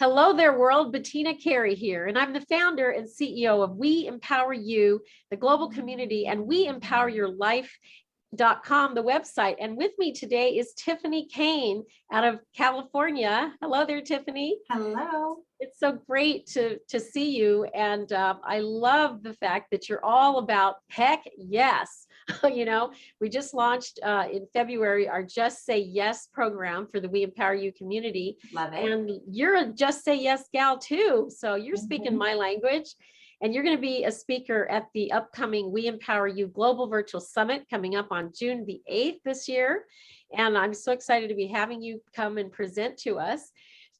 Hello there, world. Bettina Carey here, and I'm the founder and CEO of We Empower You, the global community, and WeEmpowerYourLife.com, the website. And with me today is Tiphany Kane out of California. Hello there, Tiphany. Hello. It's so great to see you. And I love the fact that you're all about heck yes. You know, we just launched in February our Just Say Yes program for the We Empower You community. Love it. And you're a Just Say Yes gal too. So you're speaking my language. And you're going to be a speaker at the upcoming We Empower You Global Virtual Summit coming up on June the 8th this year. And I'm so excited to be having you come and present to us.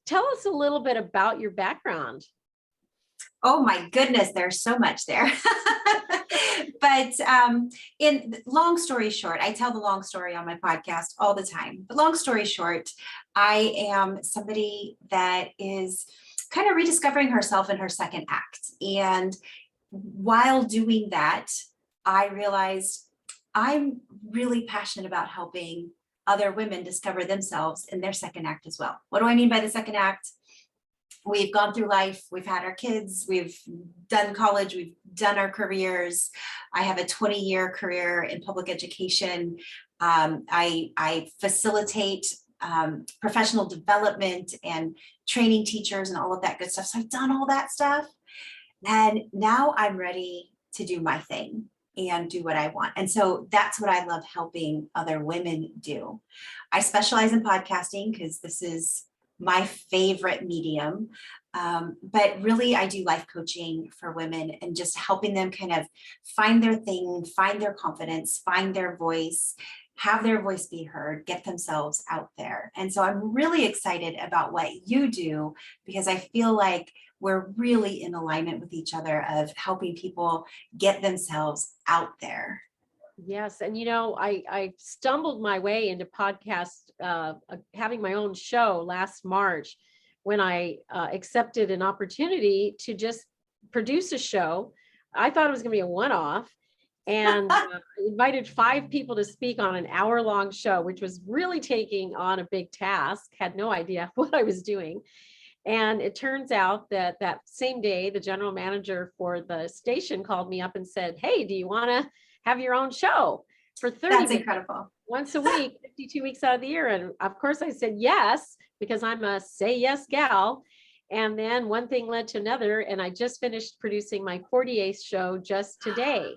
Tell us a little bit about your background. Oh my goodness, there's so much there. But in long story short, I tell the long story on my podcast all the time. But long story short, I am somebody that is kind of rediscovering herself in her second act. And while doing that, I realized I'm really passionate about helping other women discover themselves in their second act as well. What do I mean by the second act? We've gone through life, we've had our kids, we've done college, we've done our careers. I have a 20-year career in public education. I facilitate professional development and training teachers and all of that good stuff. So I've done all that stuff. And now I'm ready to do my thing and do what I want. And so that's what I love helping other women do. I specialize in podcasting because this is my favorite medium. But really, I do life coaching for women and just helping them kind of find their thing, find their confidence, find their voice, have their voice be heard, get themselves out there. And so I'm really excited about what you do because I feel like we're really in alignment with each other of helping people get themselves out there. Yes. And, you know, I stumbled my way into podcast, having my own show last March when I accepted an opportunity to just produce a show. I thought it was going to be a one-off and invited 5 people to speak on an hour-long show, which was really taking on a big task, had no idea what I was doing. And it turns out that that same day, the general manager for the station called me up and said, hey, do you want to have your own show for 30 That's minutes, incredible. once a week, 52 weeks out of the year? And of course I said yes, because I'm a say yes gal. And then one thing led to another. And I just finished producing my 48th show just today.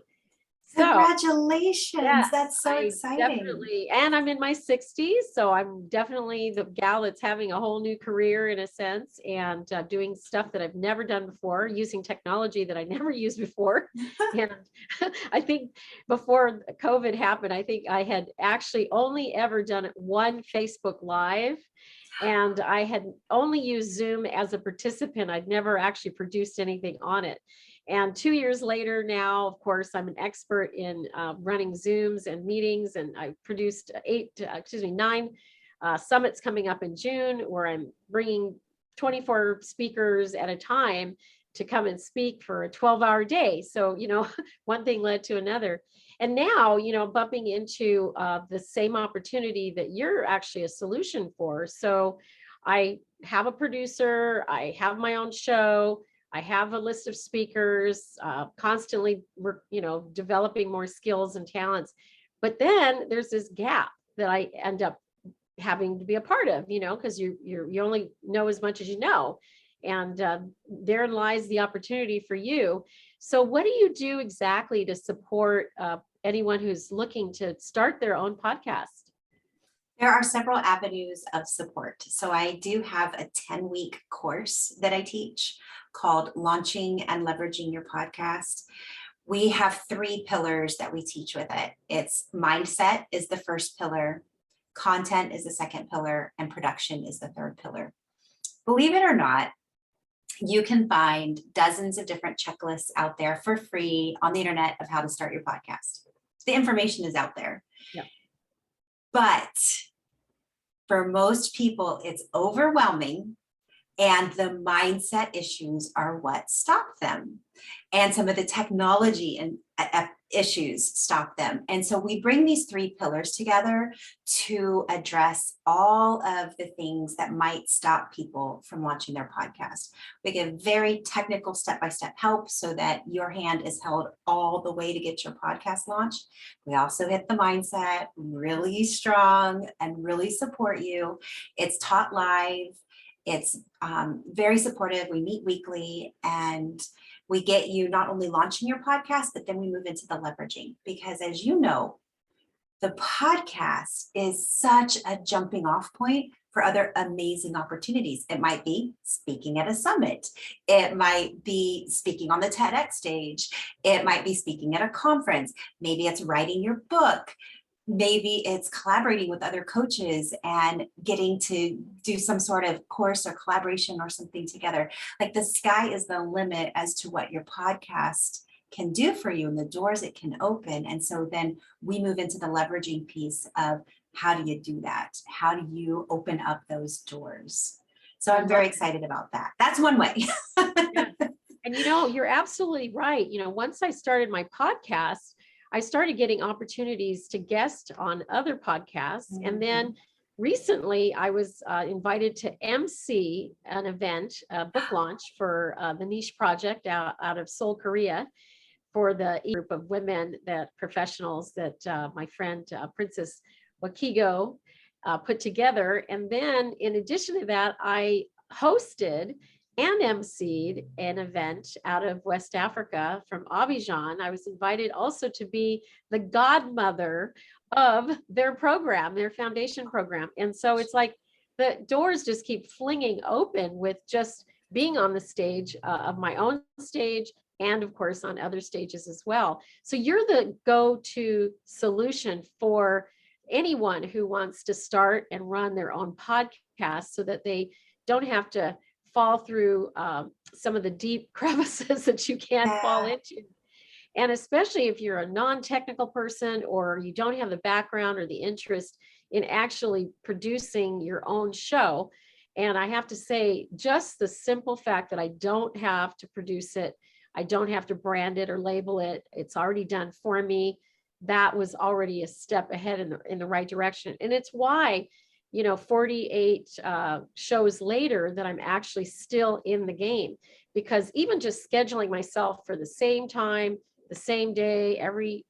So, congratulations. yes, That's so exciting. Definitely. And I'm in my 60s. So I'm definitely the gal that's having a whole new career in a sense and doing stuff that I've never done before, using technology that I never used before. And I think before COVID happened, I think I had actually only ever done one Facebook Live. And I had only used Zoom as a participant. I'd never actually produced anything on it. And 2 years later now, of course, I'm an expert in running Zooms and meetings, and I produced 9 summits coming up in June, where I'm bringing 24 speakers at a time to come and speak for a 12-hour day. So, you know, one thing led to another. And now, you know, bumping into the same opportunity that you're actually a solution for. So I have a producer, I have my own show, I have a list of speakers, constantly, you know, developing more skills and talents. But then there's this gap that I end up having to be a part of, you know, because you only know as much as you know. And therein lies the opportunity for you. So what do you do exactly to support anyone who's looking to start their own podcast? There are several avenues of support. So I do have a 10-week course that I teach called Launching and Leveraging Your Podcast. We have 3 pillars that we teach with it. It's mindset is the first pillar, content is the second pillar, and production is the third pillar. Believe it or not, you can find dozens of different checklists out there for free on the internet of how to start your podcast. The information is out there. Yeah. But for most people, it's overwhelming, and the mindset issues are what stop them. And some of the technology and issues stop them. And so we bring these three pillars together to address all of the things that might stop people from launching their podcast. We give very technical step-by-step help so that your hand is held all the way to get your podcast launched. We also hit the mindset really strong and really support you. It's taught live. It's very supportive. We meet weekly, and we get you not only launching your podcast, but then we move into the leveraging, because as you know, the podcast is such a jumping off point for other amazing opportunities. It might be speaking at a summit. It might be speaking on the TEDx stage. It might be speaking at a conference. Maybe it's writing your book. Maybe it's collaborating with other coaches and getting to do some sort of course or collaboration or something together. Like, the sky is the limit as to what your podcast can do for you and the doors it can open. And so then we move into the leveraging piece of, how do you do that? How do you open up those doors? So I'm very excited about that. That's one way. Yeah. And you're absolutely right. Once I started my podcast, I started getting opportunities to guest on other podcasts. Mm-hmm. And then recently I was invited to MC an event, a book launch for the Niche Project out of Seoul, Korea, for the group of women, that professionals that my friend Princess Wakigo put together. And then in addition to that, I hosted and emceed an event out of West Africa from Abidjan. I was invited also to be the godmother of their program, their foundation program. And so it's like the doors just keep flinging open with just being on the stage of my own stage, and of course on other stages as well. So you're the go-to solution for anyone who wants to start and run their own podcast, so that they don't have to fall through some of the deep crevices that you can't fall into. And especially if you're a non-technical person, or you don't have the background or the interest in actually producing your own show. And I have to say, just the simple fact that I don't have to produce it, I don't have to brand it or label it, it's already done for me. That was already a step ahead in the right direction. And it's why 48 shows later that I'm actually still in the game, because even just scheduling myself for the same time, the same day, every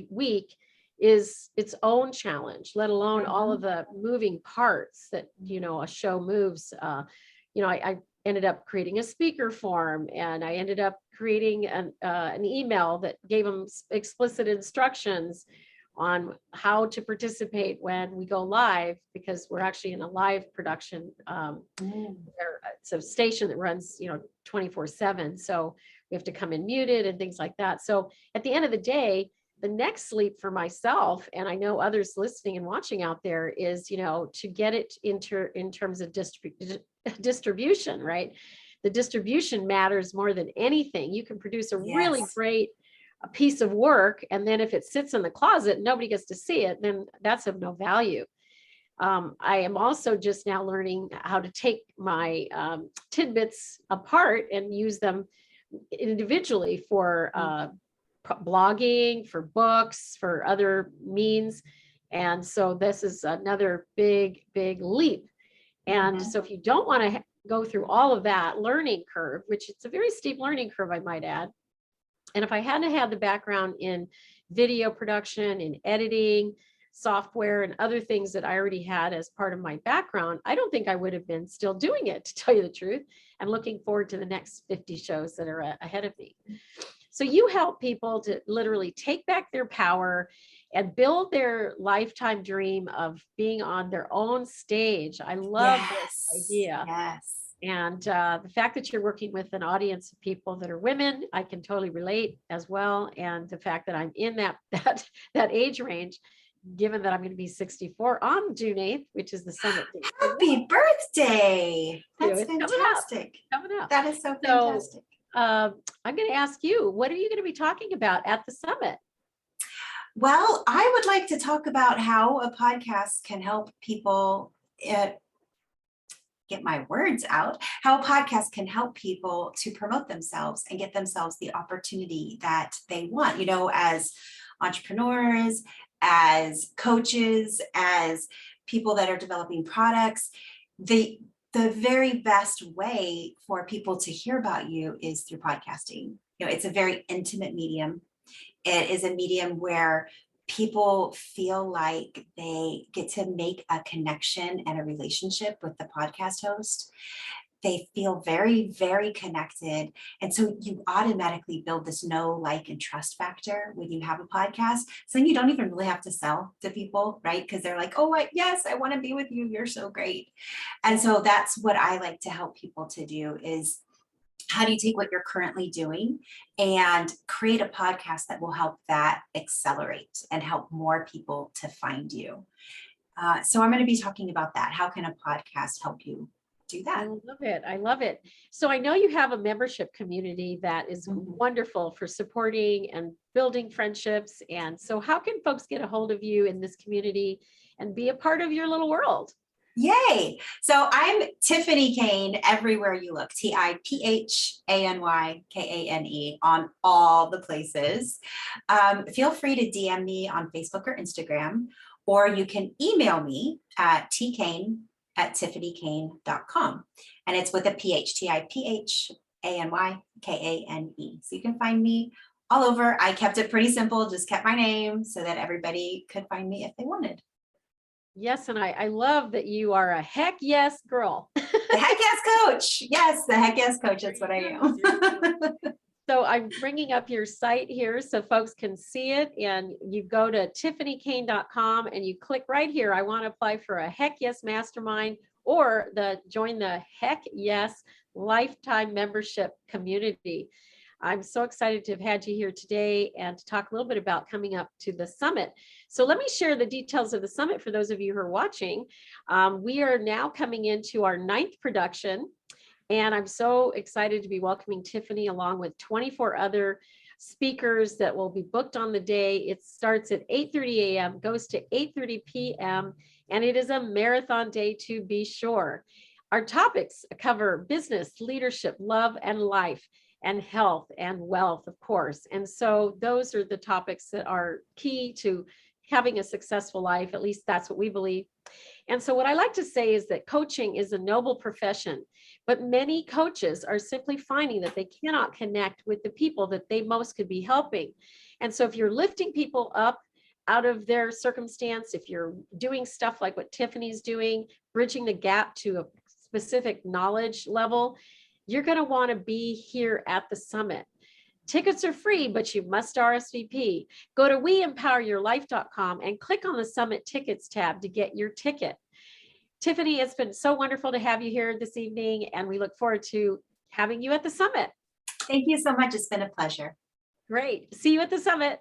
week is its own challenge, let alone all of the moving parts that, a show moves. I ended up creating a speaker form, and I ended up creating an email that gave them explicit instructions on how to participate when we go live, because we're actually in a live production. It's a station that runs 24/7, so we have to come in muted and things like that. So at the end of the day, the next leap for myself, and I know others listening and watching out there, is to get it in terms of distribution, right? The distribution matters more than anything. You can produce a really great piece of work, and then if it sits in the closet, nobody gets to see it, then that's of no value. I am also just now learning how to take my tidbits apart and use them individually for blogging, for books, for other means. And so this is another big leap. And so if you don't want to go through all of that learning curve, which it's a very steep learning curve, I might add. And if I hadn't had the background in video production, in editing, software, and other things that I already had as part of my background, I don't think I would have been still doing it, to tell you the truth. I'm looking forward to the next 50 shows that are ahead of me. So you help people to literally take back their power and build their lifetime dream of being on their own stage. I love this idea. Yes. And the fact that you're working with an audience of people that are women, I can totally relate as well. And the fact that I'm in that age range, given that I'm going to be 64 on June 8th, which is the summit date. Happy birthday. That's fantastic. Coming up. That is so fantastic. I'm going to ask you, what are you going to be talking about at the summit? Well, I would like to talk about how a podcast can help people get my words out, how a podcast can help people to promote themselves and get themselves the opportunity that they want. As entrepreneurs, as coaches, as people that are developing products. The very best way for people to hear about you is through podcasting. It's a very intimate medium. It is a medium where people feel like they get to make a connection and a relationship with the podcast host. They feel very, very connected. And so you automatically build this know, like, and trust factor when you have a podcast. So then you don't even really have to sell to people, right? Because they're like, oh, yes, I want to be with you. You're so great. And so that's what I like to help people to do is, how do you take what you're currently doing and create a podcast that will help that accelerate and help more people to find you? So I'm going to be talking about that. How can a podcast help you do that? I love it. I love it. So I know you have a membership community that is wonderful for supporting and building friendships. And so how can folks get a hold of you in this community and be a part of your little world? Yay. So I'm Tiphany Kane everywhere you look, TiphanyKane on all the places. Feel free to DM me on Facebook or Instagram, or you can email me at tkane@tiffanykane.com. And it's with a PH, TiphanyKane. So you can find me all over. I kept it pretty simple, just kept my name so that everybody could find me if they wanted. Yes, and I love that you are a heck yes girl. The heck yes coach. Yes, the heck yes coach. That's what I am. So I'm bringing up your site here so folks can see it. And you go to tiffanykane.com and you click right here. I want to apply for a heck yes mastermind or join the heck yes lifetime membership community. I'm so excited to have had you here today and to talk a little bit about coming up to the summit. So let me share the details of the summit for those of you who are watching. We are now coming into our 9th production, and I'm so excited to be welcoming Tiphany along with 24 other speakers that will be booked on the day. It starts at 8:30 a.m., goes to 8:30 p.m., and it is a marathon day to be sure. Our topics cover business, leadership, love, and life, and health and wealth, of course. And so those are the topics that are key to having a successful life. At least that's what we believe. And so what I like to say is that coaching is a noble profession, but many coaches are simply finding that they cannot connect with the people that they most could be helping. And so if you're lifting people up out of their circumstance, if you're doing stuff like what Tiphany's doing, bridging the gap to a specific knowledge level, you're going to want to be here at the summit. Tickets are free, but you must RSVP. Go to weempoweryourlife.com and click on the summit tickets tab to get your ticket. Tiphany, it's been so wonderful to have you here this evening, and we look forward to having you at the summit. Thank you so much. It's been a pleasure. Great. See you at the summit.